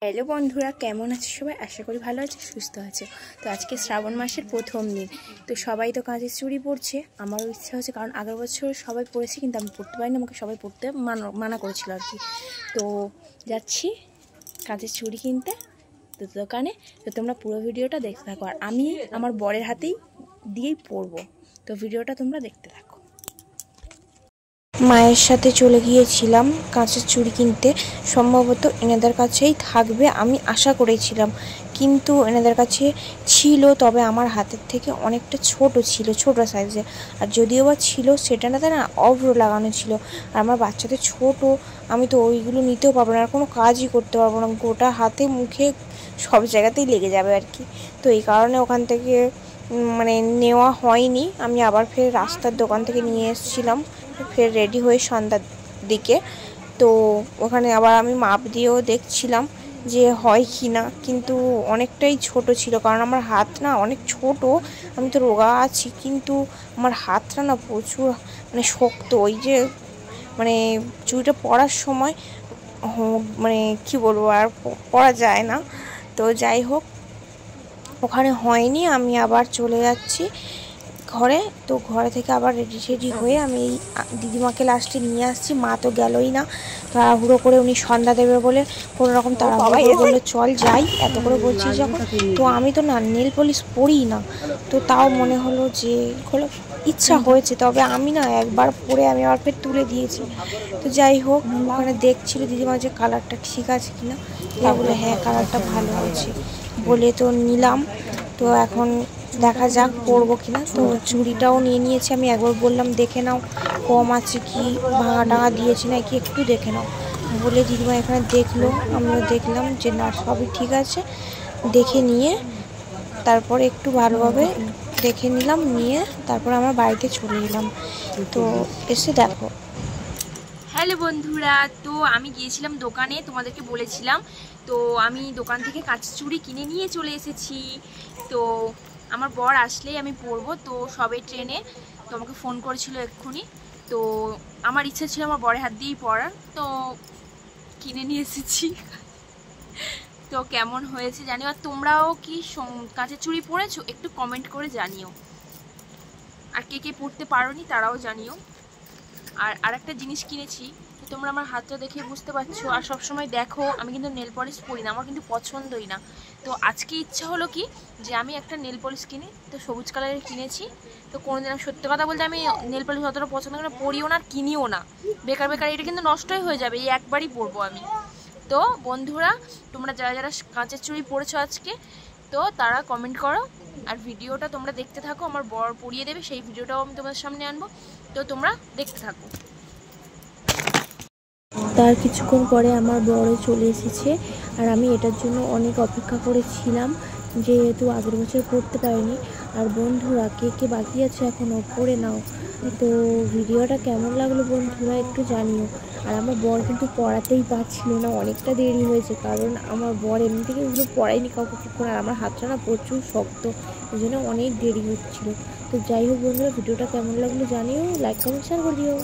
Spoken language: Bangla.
হ্যালো বন্ধুরা, কেমন আছে সবাই? আশা করি ভালো আছে, সুস্থ আছে। তো আজকে শ্রাবণ মাসের প্রথম দিন, তো সবাই তো কাঁচের চুড়ি পরছে। আমারও ইচ্ছা হচ্ছে, কারণ আগের বছর সবাই পরেছে কিন্তু আমি পরতে পারিনি, আমাকে সবাই পরতে মানা করেছিল আর কি। তো যাচ্ছি কাঁচের চুড়ি কিনতে তো দোকানে। তো তোমরা পুরো ভিডিওটা দেখতে থাকো, আর আমি আমার বরের হাতেই দিয়েই পরবো। তো ভিডিওটা তোমরা দেখতে থাকো। মায়ের সাথে চলে গিয়েছিলাম কাঁচের চুড়ি কিনতে। সম্ভবত এনাদের কাছেই থাকবে আমি আশা করেছিলাম, কিন্তু এনাদের কাছে ছিল, তবে আমার হাতের থেকে অনেকটা ছোট ছিল, ছোট সাইজে। আর যদিও বা ছিল, সেটাতে না অভ্র লাগানো ছিল। আর আমার বাচ্চাদের ছোট, আমি তো ওইগুলো নিতেও পারবো না, আর কোনো কাজই করতে পারবো না, গোটা হাতে মুখে সব জায়গাতেই লেগে যাবে আর কি। তো এই কারণে ওখান থেকে মানে নেওয়া হয়নি। আমি আবার ফের রাস্তার দোকান থেকে নিয়ে এসেছিলাম, ফের রেডি হয়ে সন্ধ্যার দিকে। তো ওখানে আবার আমি মাপ দিয়েও দেখছিলাম যে হয় কি না, কিন্তু অনেকটাই ছোট ছিল, কারণ আমার হাত না অনেক ছোট। আমি তো রোগা আছি, কিন্তু আমার হাতটা না প্রচুর মানে শক্ত। ওই যে মানে চুড়িটা পরার সময় মানে কি বলবো, আর পরা যায় না। তো যাই হোক, ওখানে হয়নি, আমি আবার চলে যাচ্ছি ঘরে। তো ঘরে থেকে আবার রেডি হয়ে আমি দিদিমাকে লাস্টে নিয়ে আসছি। মা তো গেলই না, তাড়াহুড়ো করে উনি সন্ধ্যা দেবে বলে কোনো রকম তাড়াহুড়ো বললো চল যাই, এত করে বলছি যখন। তো আমি তো না নেল পলিশ পরি না, তো তাও মনে হলো যে ইচ্ছা হয়েছে, তবে আমি না একবার পরে আমি আবার ফের তুলে দিয়েছি। তো যাই হোক, ওখানে দেখছিল দিদিমা যে কালারটা ঠিক আছে কিনা, বলে হ্যাঁ কালারটা ভালো হয়েছে বলে তো নিলাম। তো এখন দেখা যাক পরবো কিনা। তো চুড়িটাও নিয়ে নিয়েছি আমি, একবার বললাম দেখে নাও কম আছে কি, ভাঙা টাঙা দিয়েছি নাকি একটু দেখে নাও বলে দিদিমা এখানে দেখলো, আমিও দেখলাম যে না সবই ঠিক আছে। দেখে নিয়ে তারপরে একটু ভালোভাবে দেখে নিলাম, নিয়ে তারপর আমার বাড়িতে চলে এলাম। তো এসে দেখো। হ্যালো বন্ধুরা, তো আমি গিয়েছিলাম দোকানে, তোমাদেরকে বলেছিলাম। তো আমি দোকান থেকে কাঁচের চুড়ি কিনে নিয়ে চলে এসেছি। তো আমার বর আসলেই আমি পরবো, তো সবে ট্রেনে। তো আমাকে ফোন করেছিল এক্ষুনি। তো আমার ইচ্ছা ছিল আমার বরের হাত দিয়েই পরার, তো কিনে নিয়ে এসেছি। তো কেমন হয়েছে জানিও, আর তোমরাও কি কাঁচের চুড়ি পরেছো একটু কমেন্ট করে জানিও, আর কে কে পরতে পারোনি তারাও জানিও। আর একটা জিনিস কিনেছি, তোমরা আমার হাতটা দেখে বুঝতে পারছো। আর সবসময় দেখো আমি কিন্তু নেল পলিশ পরি না, আমার কিন্তু পছন্দই না। তো আজকে ইচ্ছা হলো কি যে আমি একটা নেল পলিশ কিনি, তো সবুজ কালারের কিনেছি। তো কোনোদিন আমি সত্যি কথা বলতে আমি নেল পলিশ অতটা পছন্দ করি না, পরিও না আর কিনিও না, বেকার বেকার এটা কিন্তু নষ্টই হয়ে যাবে, এই একবারই পরবো আমি। তো বন্ধুরা, তোমরা যারা যারা কাঁচের চুড়ি পরেছো আজকে, তো তারা কমেন্ট করো, আর ভিডিওটা তোমরা দেখতে থাকো। আমার বর পরিয়ে দেবে, সেই ভিডিওটাও আমি তোমাদের সামনে আনবো, তো তোমরা দেখতে থাকো। তার কিছুক্ষণ পরে আমার বড় চলে এসেছে, আর আমি এটার জন্য অনেক অপেক্ষা করেছিলাম, যেহেতু আগের বছর পড়তে পারিনি। আর বন্ধুরা, কে কে বাকি আছে এখনও পড়ে নাও। তো ভিডিওটা কেমন লাগলো বন্ধুরা একটু জানিও। আর আমার বর কিন্তু পড়াতেই পারছিল না, অনেকটা দেরি হয়েছে, কারণ আমার বর এমনি থেকে ওগুলো পড়ায়নি কাউকে কিছুক্ষণ। আর আমার হাতটা না প্রচুর শক্ত, ওই জন্য অনেক দেরি হচ্ছিলো। তো যাই হোক বন্ধুরা, ভিডিওটা কেমন লাগলো জানিও, লাইক কমেন্ট শেয়ার করে দিও।